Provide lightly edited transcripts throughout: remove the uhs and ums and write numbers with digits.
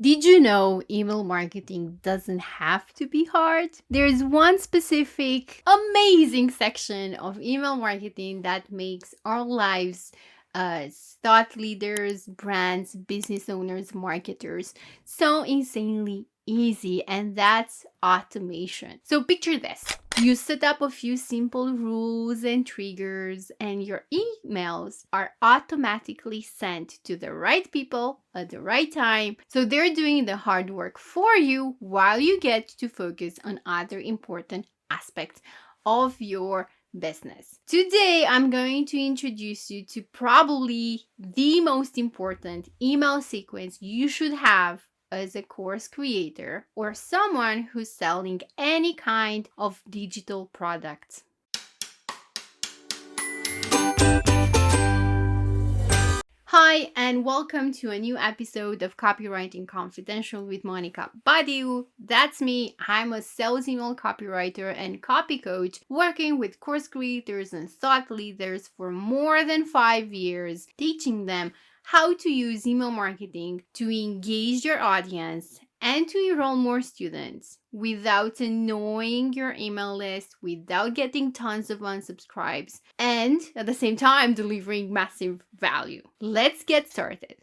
Did you know email marketing doesn't have to be hard? There's one specific amazing section of email marketing that makes our lives as thought leaders, brands, business owners, marketers so insanely easy, and that's automation. So picture this. You set up a few simple rules and triggers, and your emails are automatically sent to the right people at the right time. So they're doing the hard work for you while you get to focus on other important aspects of your business. Today, I'm going to introduce you to probably the most important email sequence you should have as a course creator or someone who's selling any kind of digital product. Hi, and welcome to a new episode of Copywriting Confidential with Monica Badiu. That's me. I'm a sales email copywriter and copy coach working with course creators and thought leaders for more than 5 years, teaching them how to use email marketing to engage your audience and to enroll more students without annoying your email list, without getting tons of unsubscribes, and at the same time delivering massive value. Let's get started.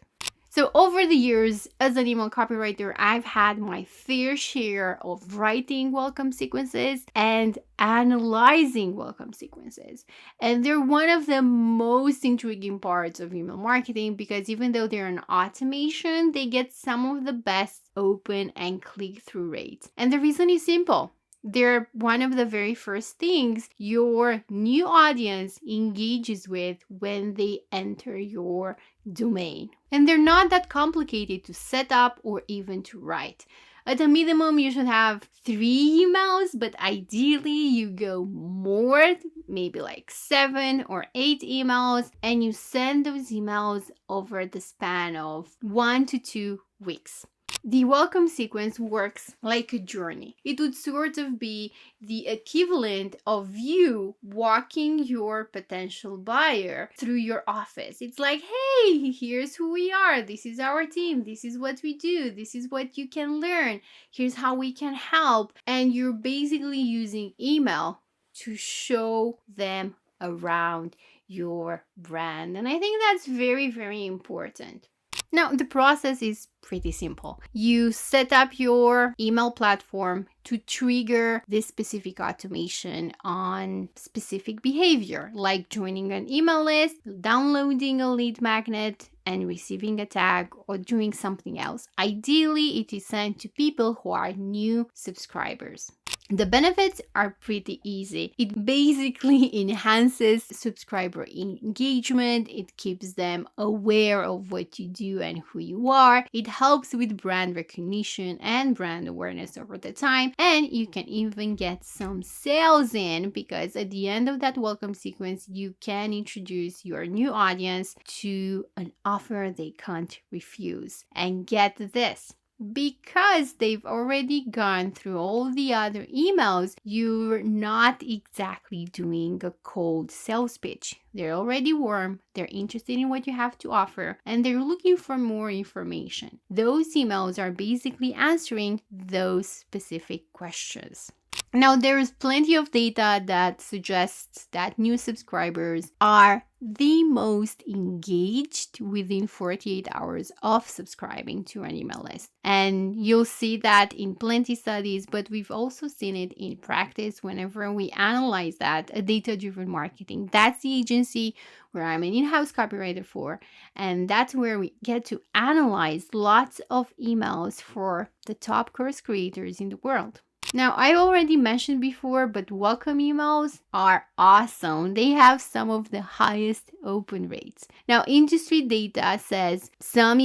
So over the years, as an email copywriter, I've had my fair share of writing welcome sequences and analyzing welcome sequences. And they're one of the most intriguing parts of email marketing because even though they're an automation, they get some of the best open and click-through rates. And the reason is simple. They're one of the very first things your new audience engages with when they enter your domain. And they're not that complicated to set up or even to write. At a minimum, you should have 3 emails, but ideally you go more, maybe like 7 or 8 emails, and you send those emails over the span of 1 to 2 weeks. The welcome sequence works like a journey. It would sort of be the equivalent of you walking your potential buyer through your office. It's like, hey, here's who we are. This is our team. This is what we do. This is what you can learn. Here's how we can help. And you're basically using email to show them around your brand. And I think that's very, very important. Now, the process is pretty simple. You set up your email platform to trigger this specific automation on specific behavior, like joining an email list, downloading a lead magnet, and receiving a tag or doing something else. Ideally, it is sent to people who are new subscribers. The benefits are pretty easy. It basically enhances subscriber engagement. It keeps them aware of what you do and who you are. It helps with brand recognition and brand awareness over the time. And you can even get some sales in because at the end of that welcome sequence, you can introduce your new audience to an offer they can't refuse. And get this. Because they've already gone through all the other emails, you're not exactly doing a cold sales pitch. They're already warm, they're interested in what you have to offer, and they're looking for more information. Those emails are basically answering those specific questions. Now, there is plenty of data that suggests that new subscribers are the most engaged within 48 hours of subscribing to an email list. And you'll see that in plenty studies, but we've also seen it in practice whenever we analyze that at Data-Driven Marketing. That's the agency where I'm an in-house copywriter for, and that's where we get to analyze lots of emails for the top course creators in the world. Now, I already mentioned before, but welcome emails are awesome. They have some of the highest open rates. Now, industry data says some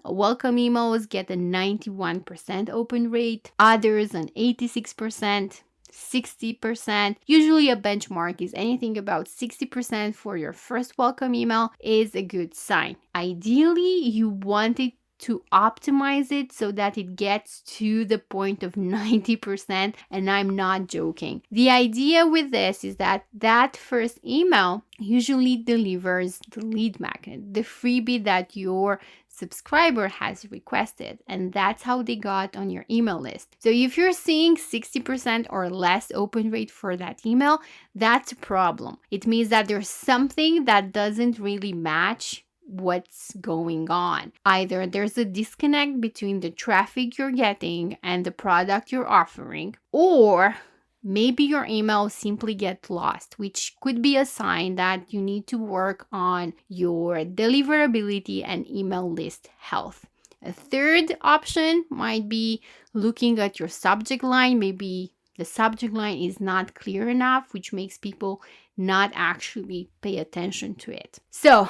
welcome emails get a 91% open rate, others an 86%. 60%. Usually a benchmark is anything about 60% for your first welcome email is a good sign. Ideally, you want it to optimize it so that it gets to the point of 90%, and I'm not joking. The idea with this is that first email usually delivers the lead magnet, the freebie that your subscriber has requested, and that's how they got on your email list. So if you're seeing 60% or less open rate for that email, that's a problem. It means that there's something that doesn't really match what's going on. Either there's a disconnect between the traffic you're getting and the product you're offering, or maybe your emails simply get lost, which could be a sign that you need to work on your deliverability and email list health. A third option might be looking at your subject line. Maybe the subject line is not clear enough, which makes people not actually pay attention to it. So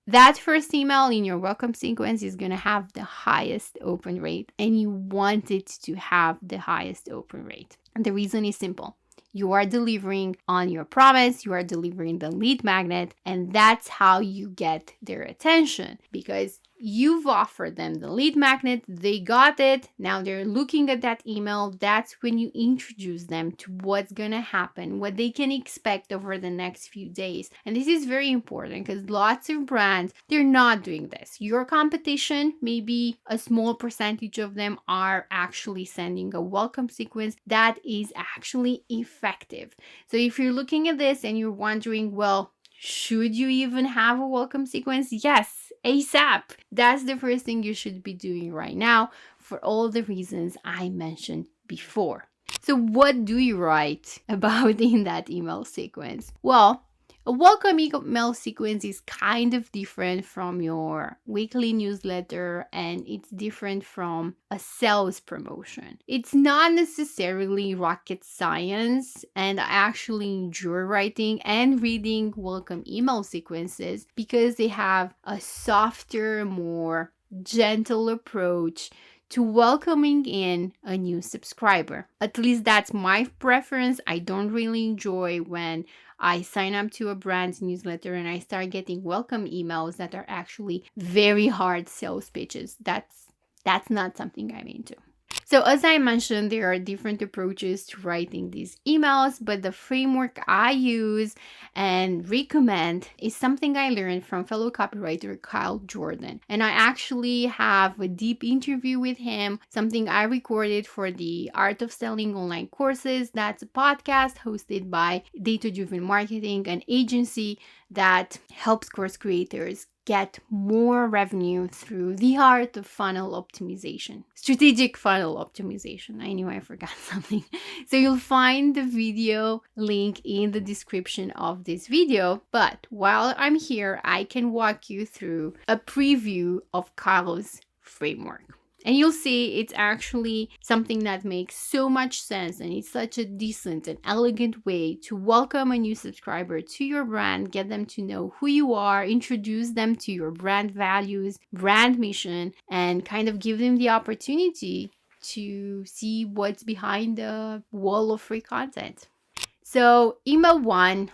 that first email in your welcome sequence is going to have the highest open rate, and you want it to have the highest open rate. And the reason is simple. You are delivering on your promise, you are delivering the lead magnet, and that's how you get their attention, because you've offered them the lead magnet, they got it, now they're looking at that email. That's when you introduce them to what's gonna happen, what they can expect over the next few days. And this is very important because lots of brands, they're not doing this. Your competition, maybe a small percentage of them are actually sending a welcome sequence that is actually effective. So if you're looking at this and you're wondering, well, should you even have a welcome sequence? Yes, ASAP. That's the first thing you should be doing right now for all the reasons I mentioned before. So what do you write about in that email sequence? Well, a welcome email sequence is kind of different from your weekly newsletter, and it's different from a sales promotion. It's not necessarily rocket science, and I actually enjoy writing and reading welcome email sequences because they have a softer, more gentle approach to welcoming in a new subscriber. At least that's my preference. I don't really enjoy when I sign up to a brand's newsletter and I start getting welcome emails that are actually very hard sales pitches. That's not something I'm into. So as I mentioned, there are different approaches to writing these emails, but the framework I use and recommend is something I learned from fellow copywriter Kyle Jordan. And I actually have a deep interview with him, something I recorded for the Art of Selling online courses. That's a podcast hosted by Data-Driven Marketing, an agency that helps course creators get more revenue through the art of funnel optimization, strategic funnel optimization. I knew I forgot something. So you'll find the video link in the description of this video. But while I'm here, I can walk you through a preview of Kyle's framework. And you'll see it's actually something that makes so much sense, and it's such a decent and elegant way to welcome a new subscriber to your brand, get them to know who you are, introduce them to your brand values, brand mission, and kind of give them the opportunity to see what's behind the wall of free content. So email 1.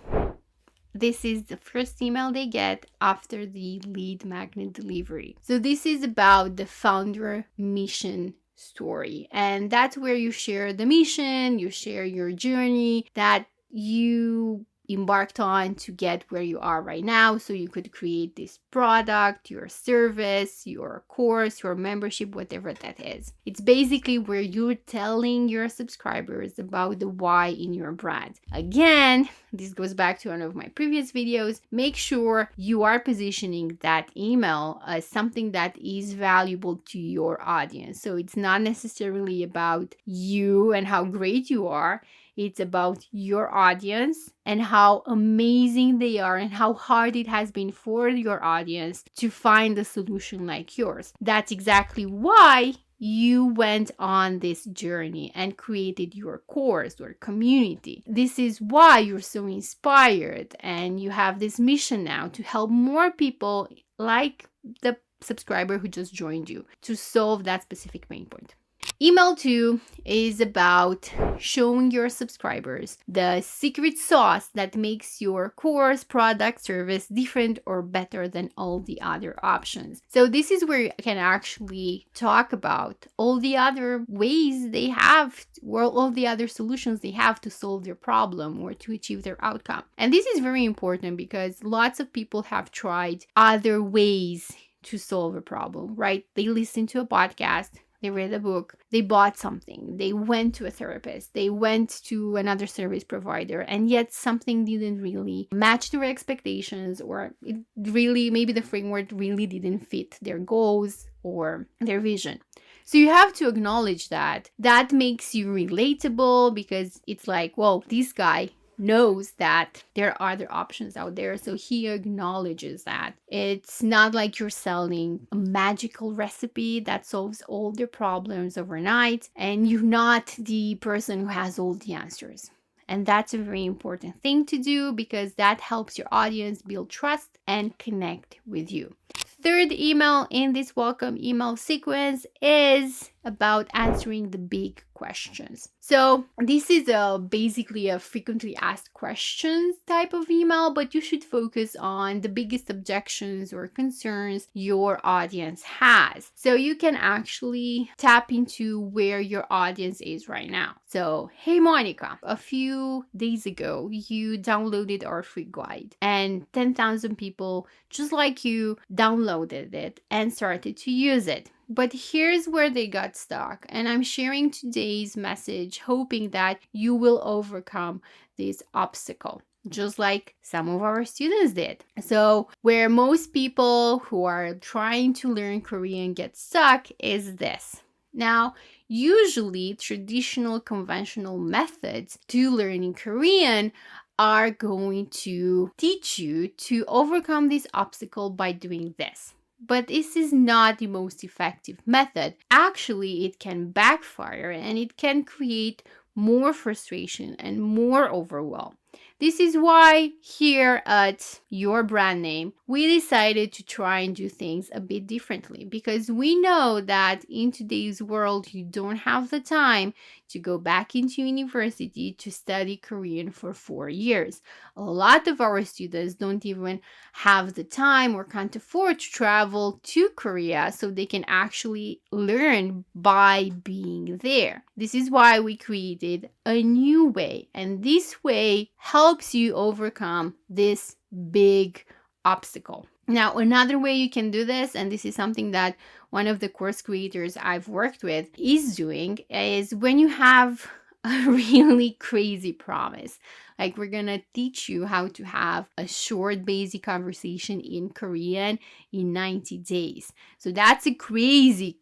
This is the first email they get after the lead magnet delivery. So this is about the founder mission story. And that's where you share the mission, you share your journey that you embarked on to get where you are right now. So you could create this product, your service, your course, your membership, whatever that is. It's basically where you're telling your subscribers about the why in your brand. Again, this goes back to one of my previous videos. Make sure you are positioning that email as something that is valuable to your audience. So it's not necessarily about you and how great you are. It's about your audience and how amazing they are and how hard it has been for your audience to find a solution like yours. That's exactly why you went on this journey and created your course or community. This is why you're so inspired and you have this mission now to help more people like the subscriber who just joined you to solve that specific pain point. Email 2 is about showing your subscribers the secret sauce that makes your course, product, service different or better than all the other options. So this is where you can actually talk about all the other ways they have, or all the other solutions they have to solve their problem or to achieve their outcome. And this is very important because lots of people have tried other ways to solve a problem, right? They listen to a podcast, they read a book, they bought something, they went to a therapist, they went to another service provider, and yet something didn't really match their expectations, or it really, maybe the framework really didn't fit their goals or their vision. So you have to acknowledge that. That makes you relatable, because it's like, well, this guy knows that there are other options out there, so he acknowledges that it's not like you're selling a magical recipe that solves all their problems overnight, and you're not the person who has all the answers. And that's a very important thing to do, because that helps your audience build trust and connect with you. Third email in this welcome email sequence is about answering the big questions. So this is basically a frequently asked questions type of email, but you should focus on the biggest objections or concerns your audience has. So you can actually tap into where your audience is right now. So, hey Monica, a few days ago, you downloaded our free guide, and 10,000 people just like you downloaded it and started to use it. But here's where they got stuck, and I'm sharing today's message hoping that you will overcome this obstacle, just like some of our students did. So where most people who are trying to learn Korean get stuck is this. Now, usually traditional conventional methods to learning Korean are going to teach you to overcome this obstacle by doing this. But this is not the most effective method. Actually, it can backfire, and it can create more frustration and more overwhelm. This is why here at Your Brand Name, we decided to try and do things a bit differently, because we know that in today's world, you don't have the time to go back into university to study Korean for 4 years. A lot of our students don't even have the time or can't afford to travel to Korea so they can actually learn by being there. This is why we created a new way, and this way helps you overcome this big obstacle. Now, another way you can do this, and this is something that one of the course creators I've worked with is doing, is when you have a really crazy promise. Like, we're gonna teach you how to have a short, basic conversation in Korean in 90 days. So that's a crazy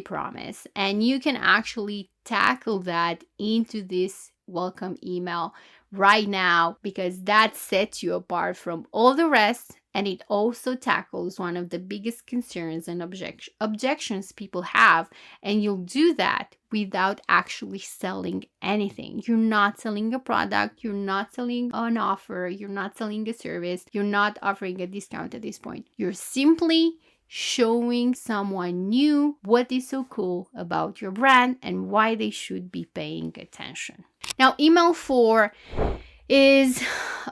promise, and you can actually tackle that into this welcome email right now, because that sets you apart from all the rest, and it also tackles one of the biggest concerns and objections people have, and you'll do that without actually selling anything. You're not selling a product, you're not selling an offer, you're not selling a service, you're not offering a discount at this point. You're simply showing someone new what is so cool about your brand and why they should be paying attention. Now, email 4 is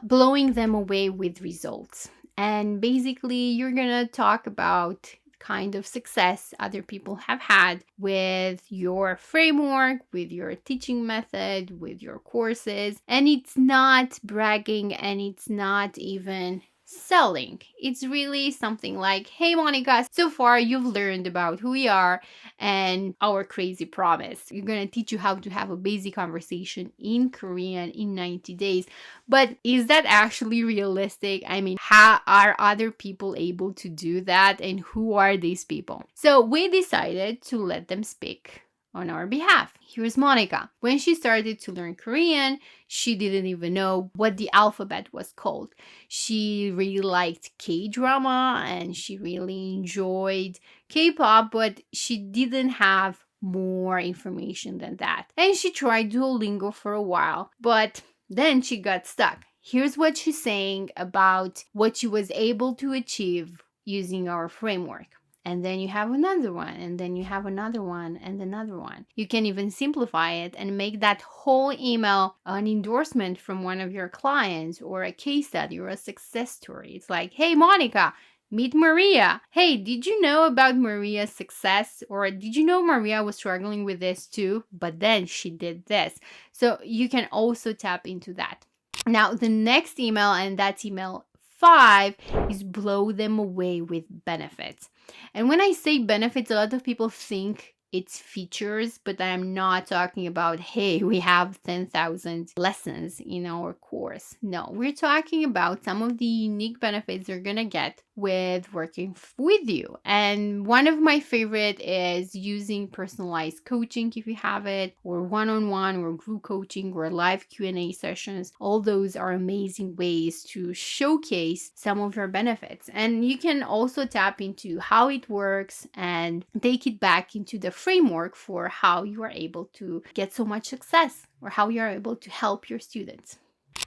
blowing them away with results. And basically, you're gonna talk about kind of success other people have had with your framework, with your teaching method, with your courses. And it's not bragging, and it's not even selling. It's really something like, hey Monica, so far you've learned about who we are and our crazy promise. We're going to teach you how to have a basic conversation in Korean in 90 days. But is that actually realistic? I mean, how are other people able to do that, and who are these people? So we decided to let them speak on our behalf. Here's Monica. When she started to learn Korean, she didn't even know what the alphabet was called. She really liked K-drama and she really enjoyed K-pop, but she didn't have more information than that. And she tried Duolingo for a while, but then she got stuck. Here's what she's saying about what she was able to achieve using our framework. And then you have another one, and then you have another one, and another one. You can even simplify it and make that whole email an endorsement from one of your clients, or a case study, or a success story. It's like, hey, Monica, meet Maria. Hey, did you know about Maria's success? Or did you know Maria was struggling with this too, but then she did this? So you can also tap into that. Now, the next email, and that's email 5 is blow them away with benefits. And when I say benefits, a lot of people think it's features, but I'm not talking about, hey, we have 10,000 lessons in our course. No, we're talking about some of the unique benefits you're gonna get with working with you. And one of my favorite is using personalized coaching if you have it, or one-on-one or group coaching or live Q&A sessions. All those are amazing ways to showcase some of your benefits. And you can also tap into how it works and take it back into the framework for how you are able to get so much success or how you are able to help your students.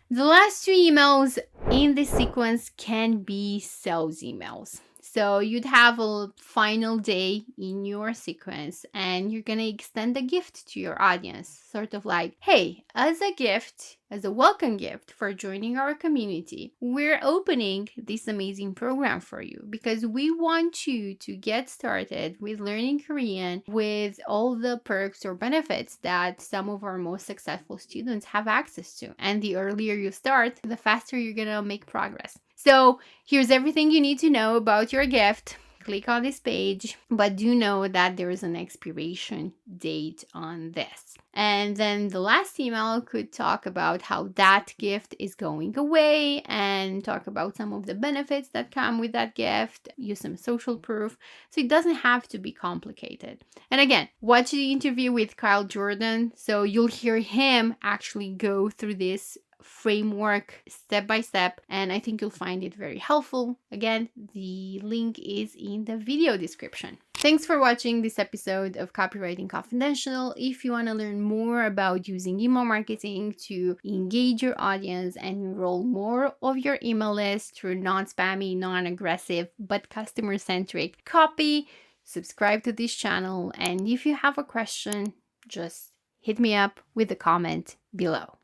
The last 2 emails in this sequence can be sales emails. So you'd have a final day in your sequence and you're going to extend a gift to your audience, sort of like, hey, as a gift, as a welcome gift for joining our community, we're opening this amazing program for you because we want you to get started with learning Korean with all the perks or benefits that some of our most successful students have access to. And the earlier you start, the faster you're going to make progress. So here's everything you need to know about your gift. Click on this page, but do know that there is an expiration date on this. And then the last email could talk about how that gift is going away and talk about some of the benefits that come with that gift, use some social proof. So it doesn't have to be complicated. And again, watch the interview with Kyle Jordan. So you'll hear him actually go through this framework step by step, and I think you'll find it very helpful. Again, the link is in the video description. Thanks for watching this episode of Copywriting Confidential. If you want to learn more about using email marketing to engage your audience and enroll more of your email list through non-spammy, non-aggressive, but customer-centric copy, subscribe to this channel. And if you have a question, just hit me up with a comment below.